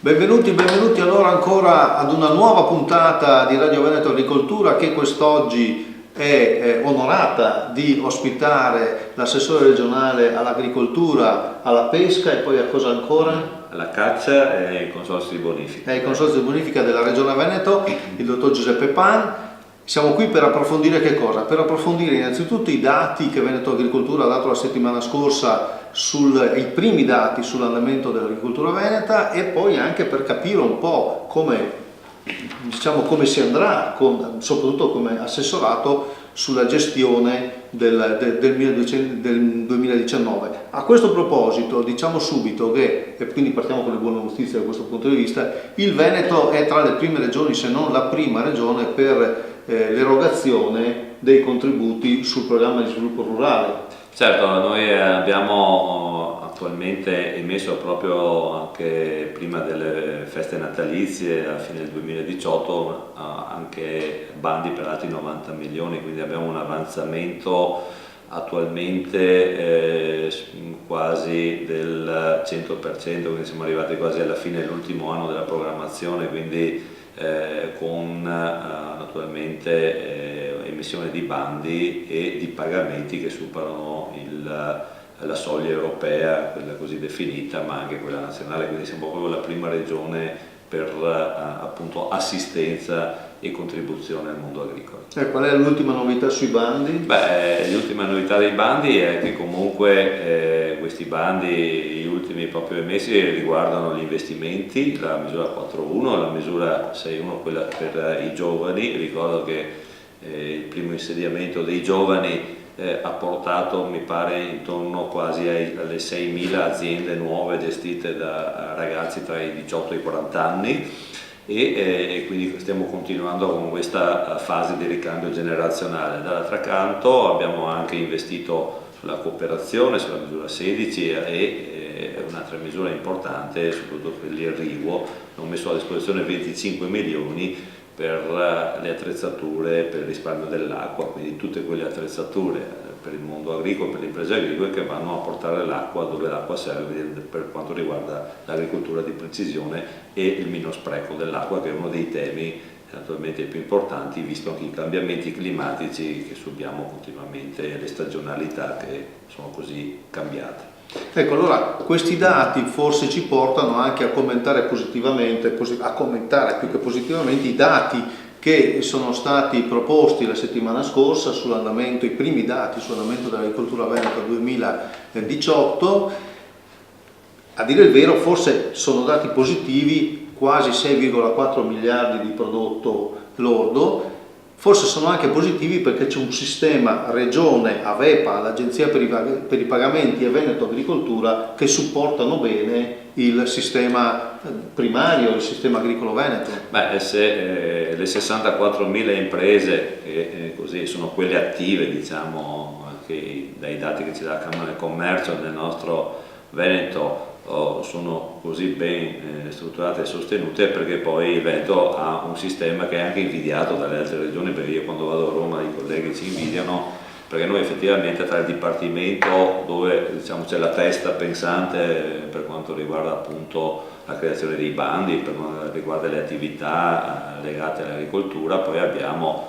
Benvenuti allora ancora ad una nuova puntata di Radio Veneto Agricoltura che quest'oggi è onorata di ospitare l'assessore regionale all'agricoltura, alla pesca e poi a cosa ancora? Alla caccia e il consorzio di bonifica. È il consorzio di bonifica della Regione Veneto, il dottor Giuseppe Pan. Siamo qui per approfondire che cosa? Per approfondire innanzitutto i dati che Veneto Agricoltura ha dato la settimana scorsa, i primi dati sull'andamento dell'agricoltura veneta, e poi anche per capire un po' come si andrà, soprattutto come assessorato, sulla gestione del 2019. A questo proposito diciamo subito che, e quindi partiamo con le buone notizie da questo punto di vista, il Veneto è tra le prime regioni, se non la prima regione, per l'erogazione dei contributi sul programma di sviluppo rurale. Certo, noi abbiamo attualmente emesso proprio anche prima delle feste natalizie, alla fine del 2018, anche bandi per altri 90 milioni, quindi abbiamo un avanzamento attualmente quasi del 100%, quindi siamo arrivati quasi alla fine dell'ultimo anno della programmazione, quindi con naturalmente emissione di bandi e di pagamenti che superano la soglia europea, quella così definita, ma anche quella nazionale, quindi siamo proprio la prima regione per appunto assistenza e contribuzione al mondo agricolo. Qual è l'ultima novità sui bandi? L'ultima novità dei bandi è che comunque questi bandi, gli ultimi proprio emessi, riguardano gli investimenti, la misura 4.1, la misura 6.1, quella per i giovani. Ricordo che il primo insediamento dei giovani ha portato, mi pare, intorno quasi alle 6.000 aziende nuove gestite da ragazzi tra i 18 e i 40 anni. E quindi stiamo continuando con questa fase di ricambio generazionale. Dall'altro canto abbiamo anche investito sulla cooperazione, sulla misura 16 e un'altra misura importante, soprattutto per l'irriguo, abbiamo messo a disposizione 25 milioni per le attrezzature per il risparmio dell'acqua, quindi tutte quelle attrezzature per il mondo agricolo, per le imprese agricole, che vanno a portare l'acqua dove l'acqua serve per quanto riguarda l'agricoltura di precisione e il minor spreco dell'acqua, che è uno dei temi naturalmente più importanti, visto anche i cambiamenti climatici che subiamo continuamente e le stagionalità che sono così cambiate. Ecco, allora questi dati forse ci portano anche a commentare positivamente, più che positivamente, i dati che sono stati proposti la settimana scorsa sull'andamento, i primi dati sull'andamento dell'agricoltura veneta 2018. A dire il vero, forse sono dati positivi, quasi 6,4 miliardi di prodotto lordo. Forse sono anche positivi perché c'è un sistema regione, AVEPA, l'Agenzia per i Pagamenti, e Veneto Agricoltura, che supportano bene il sistema primario, il sistema agricolo veneto. Se le 64.000 imprese che così sono quelle attive, diciamo, che dai dati che ci dà la Camera del Commercio nel nostro Veneto sono così ben strutturate e sostenute, perché poi il Veneto ha un sistema che è anche invidiato dalle altre regioni, perché io quando vado a Roma i colleghi ci invidiano, perché noi effettivamente tra il Dipartimento, dove diciamo c'è la testa pensante per quanto riguarda appunto la creazione dei bandi, per quanto riguarda le attività legate all'agricoltura, poi abbiamo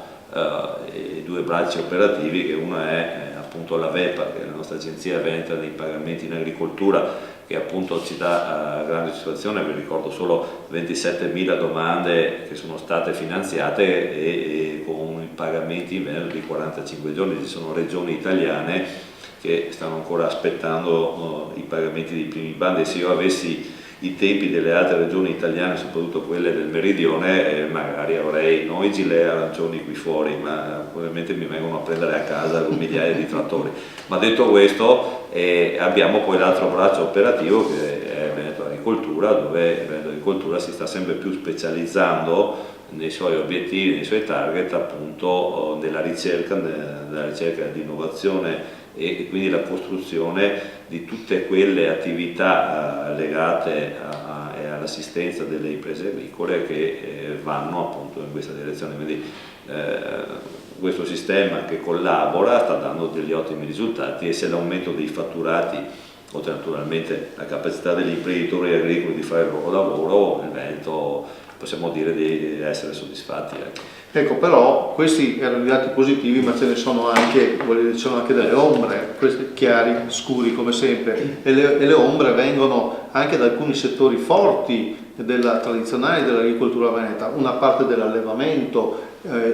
i due bracci operativi, che uno è appunto la VEPA, che è la nostra agenzia veneta dei pagamenti in agricoltura, che appunto ci dà grande situazione. Vi ricordo solo 27.000 domande che sono state finanziate e con i pagamenti in meno di 45 giorni. Ci sono regioni italiane che stanno ancora aspettando i pagamenti dei primi bandi. Se io avessi i tempi delle altre regioni italiane, soprattutto quelle del meridione, magari avrei non i gilet arancioni qui fuori, ma probabilmente mi vengono a prendere a casa con migliaia di trattori. Ma detto questo, abbiamo poi l'altro braccio operativo, che è Veneto Agricoltura, dove Veneto Agricoltura si sta sempre più specializzando nei suoi obiettivi, nei suoi target, appunto nella ricerca di innovazione e quindi la costruzione di tutte quelle attività legate all'assistenza delle imprese agricole che vanno appunto in questa direzione. Quindi questo sistema che collabora sta dando degli ottimi risultati, e se l'aumento dei fatturati oltre naturalmente la capacità degli imprenditori agricoli di fare il loro lavoro, il Veneto possiamo dire di essere soddisfatti. Ecco, però questi erano i dati positivi, ma ce ne sono anche, ci sono anche delle ombre, questi chiari, scuri come sempre, e le ombre vengono anche da alcuni settori forti tradizionali dell'agricoltura veneta, una parte dell'allevamento,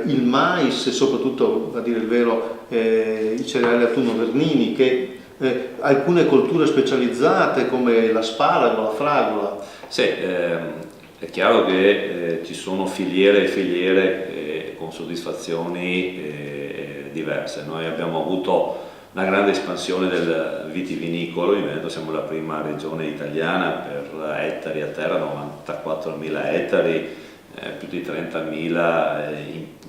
il mais e soprattutto, a dire il vero, i cereali a tuno vernini, che alcune colture specializzate come l'asparago, la fragola. Sì, è chiaro che ci sono filiere e filiere con soddisfazioni diverse. Noi abbiamo avuto una grande espansione del vitivinicolo, in Veneto siamo la prima regione italiana per ettari a terra, 94.000 ettari, più di 30.000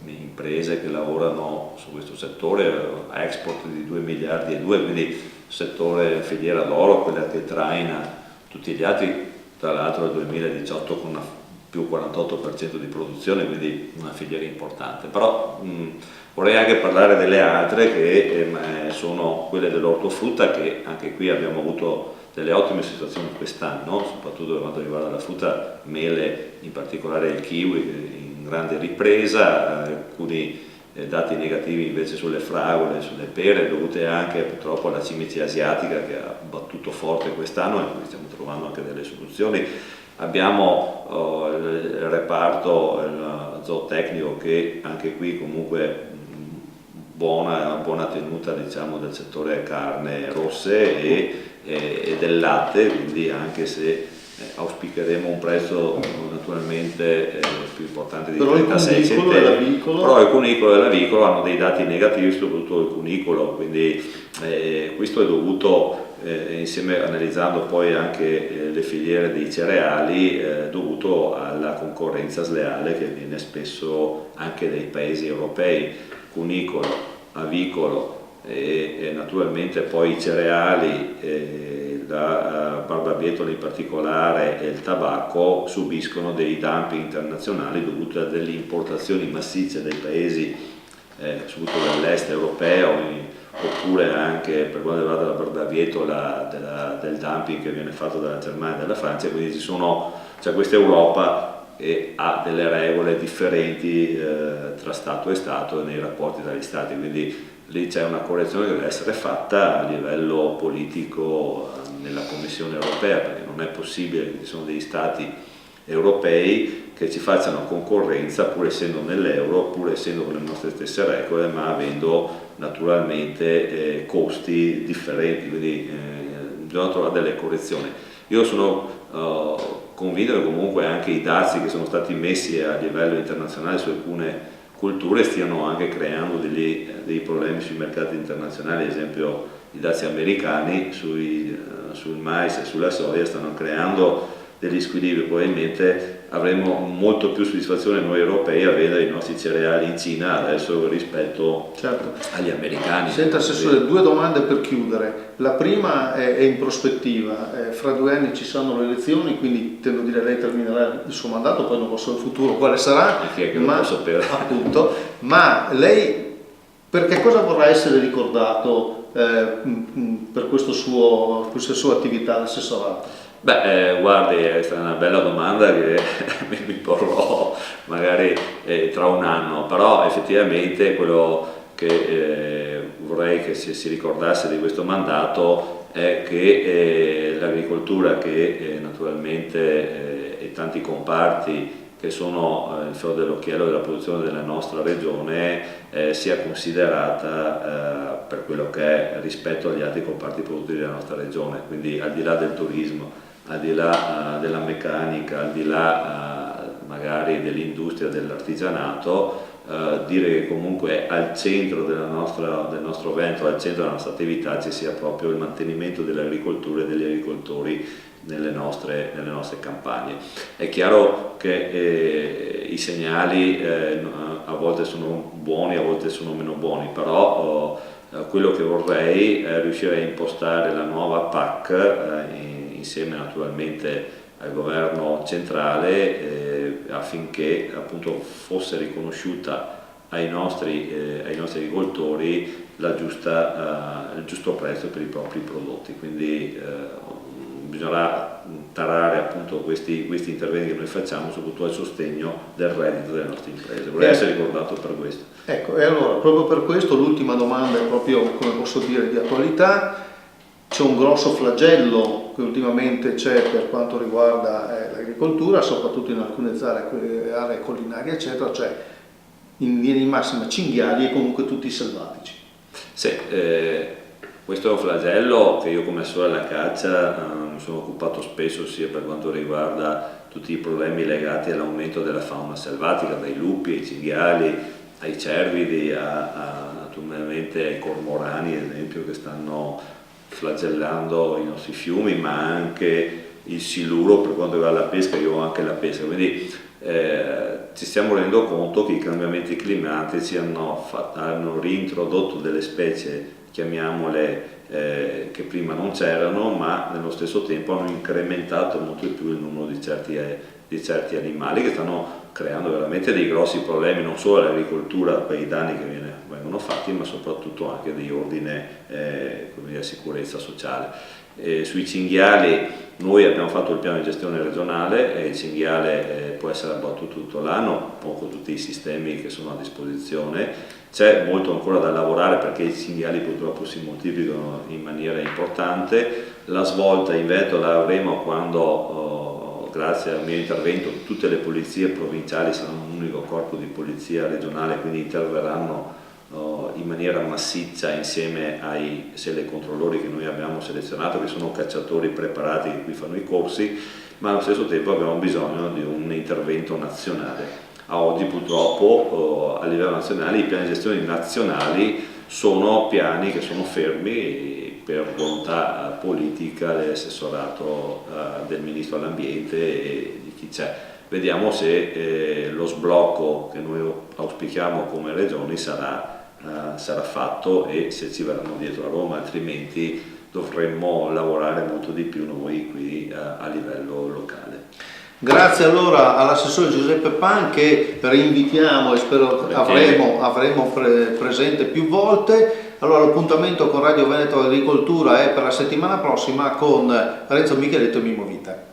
imprese che lavorano su questo settore, export di 2 miliardi e 2, quindi settore filiera d'oro, quella che traina tutti gli altri, tra l'altro nel 2018 con una più 48% di produzione, quindi una filiera importante. Però vorrei anche parlare delle altre che sono quelle dell'ortofrutta, che anche qui abbiamo avuto delle ottime situazioni quest'anno, soprattutto per quanto riguarda la frutta, mele, in particolare il kiwi in grande ripresa, alcuni dati negativi invece sulle fragole, sulle pere, dovute anche purtroppo alla cimice asiatica che ha battuto forte quest'anno e quindi stiamo trovando anche delle soluzioni. Abbiamo il reparto zootecnico che anche qui comunque buona tenuta, diciamo, del settore carne rosse e del latte, quindi anche se auspicheremo un prezzo naturalmente più importante di 36 centesimi, però il cunicolo e l'avicolo hanno dei dati negativi, soprattutto il cunicolo, quindi questo è dovuto, insieme analizzando poi anche le filiere dei cereali, dovuto alla concorrenza sleale che viene spesso anche dai paesi europei, cunicolo, avicolo e naturalmente poi i cereali, la barbabietola in particolare e il tabacco subiscono dei dumping internazionali dovuti a delle importazioni massicce dai paesi soprattutto dell'est europeo, oppure anche per quanto riguarda la barbabietola del dumping che viene fatto dalla Germania e dalla Francia, quindi c'è questa Europa e ha delle regole differenti tra Stato e Stato nei rapporti tra gli Stati, quindi lì c'è una correzione che deve essere fatta a livello politico nella Commissione europea, perché non è possibile che ci sono degli Stati europei che ci facciano concorrenza pur essendo nell'euro, pur essendo con le nostre stesse regole, ma avendo naturalmente costi differenti, quindi bisogna trovare delle correzioni. Io sono convinto che comunque anche i dazi che sono stati messi a livello internazionale su alcune culture stiano anche creando dei problemi sui mercati internazionali, ad esempio i dazi americani sul mais e sulla soia stanno creando degli squilibri. Probabilmente avremo molto più soddisfazione noi europei a vendere i nostri cereali in Cina adesso rispetto agli americani. Senta Assessore, due domande per chiudere. La prima è in prospettiva, fra 2 anni ci saranno le elezioni, quindi tendo a dire lei terminerà il suo mandato, poi non so il futuro quale sarà, appunto, ma lei per che cosa vorrà essere ricordato per questa sua attività d'assessorato? Beh, guardi, è stata una bella domanda che mi porrò magari tra un anno, però effettivamente quello che vorrei che si ricordasse di questo mandato è che l'agricoltura, che naturalmente e tanti comparti che sono il fiore dell'occhiello della produzione della nostra regione, sia considerata per quello che è rispetto agli altri comparti produttivi della nostra regione, quindi al di là del turismo, al di là della meccanica, al di là magari dell'industria, dell'artigianato, dire che comunque al centro del nostro Veneto, al centro della nostra attività ci sia proprio il mantenimento dell'agricoltura e degli agricoltori nelle nostre campagne. È chiaro che i segnali a volte sono buoni, a volte sono meno buoni, però quello che vorrei è riuscire a impostare la nuova PAC insieme naturalmente al governo centrale affinché appunto fosse riconosciuta ai nostri agricoltori il giusto prezzo per i propri prodotti. Quindi bisognerà tarare appunto questi interventi che noi facciamo soprattutto al sostegno del reddito delle nostre imprese. Vorrei essere ricordato per questo. Ecco, e allora proprio per questo l'ultima domanda è proprio, come posso dire, di attualità. C'è un grosso flagello che ultimamente c'è per quanto riguarda l'agricoltura, soprattutto in alcune aree collinari eccetera, cioè in linea di massima cinghiali e comunque tutti selvatici. Sì, questo è un flagello che io come assessore alla caccia mi sono occupato spesso, sia per quanto riguarda tutti i problemi legati all'aumento della fauna selvatica, dai lupi ai cinghiali, ai cervidi, naturalmente ai cormorani ad esempio, che stanno flagellando i nostri fiumi, ma anche il siluro per quanto riguarda la pesca. Io ho anche la pesca, quindi ci stiamo rendendo conto che i cambiamenti climatici hanno reintrodotto delle specie, chiamiamole, che prima non c'erano, ma nello stesso tempo hanno incrementato molto di più il numero di certi animali, che stanno creando veramente dei grossi problemi non solo all'agricoltura per i danni che vengono fatti, ma soprattutto anche di ordine come dire, sicurezza sociale. Sui cinghiali noi abbiamo fatto il piano di gestione regionale e il cinghiale può essere abbattuto tutto l'anno con tutti i sistemi che sono a disposizione. C'è molto ancora da lavorare perché i cinghiali purtroppo si moltiplicano in maniera importante. La svolta in Veneto la avremo quando, grazie al mio intervento, tutte le polizie provinciali saranno un unico corpo di polizia regionale, quindi interverranno in maniera massiccia insieme ai controllori che noi abbiamo selezionato, che sono cacciatori preparati che qui fanno i corsi, ma allo stesso tempo abbiamo bisogno di un intervento nazionale. A oggi purtroppo a livello nazionale i piani di gestione nazionali sono piani che sono fermi per volontà politica dell'assessorato del Ministro dell'Ambiente e di chi c'è. Vediamo se lo sblocco che noi auspichiamo come regioni sarà fatto e se ci verranno dietro a Roma, altrimenti dovremmo lavorare molto di più noi qui a livello locale. Grazie allora all'assessore Giuseppe Pan, che reinvitiamo e spero avremo presente più volte. Allora l'appuntamento con Radio Veneto Agricoltura è per la settimana prossima con Renzo Micheletto e Mimo Vita.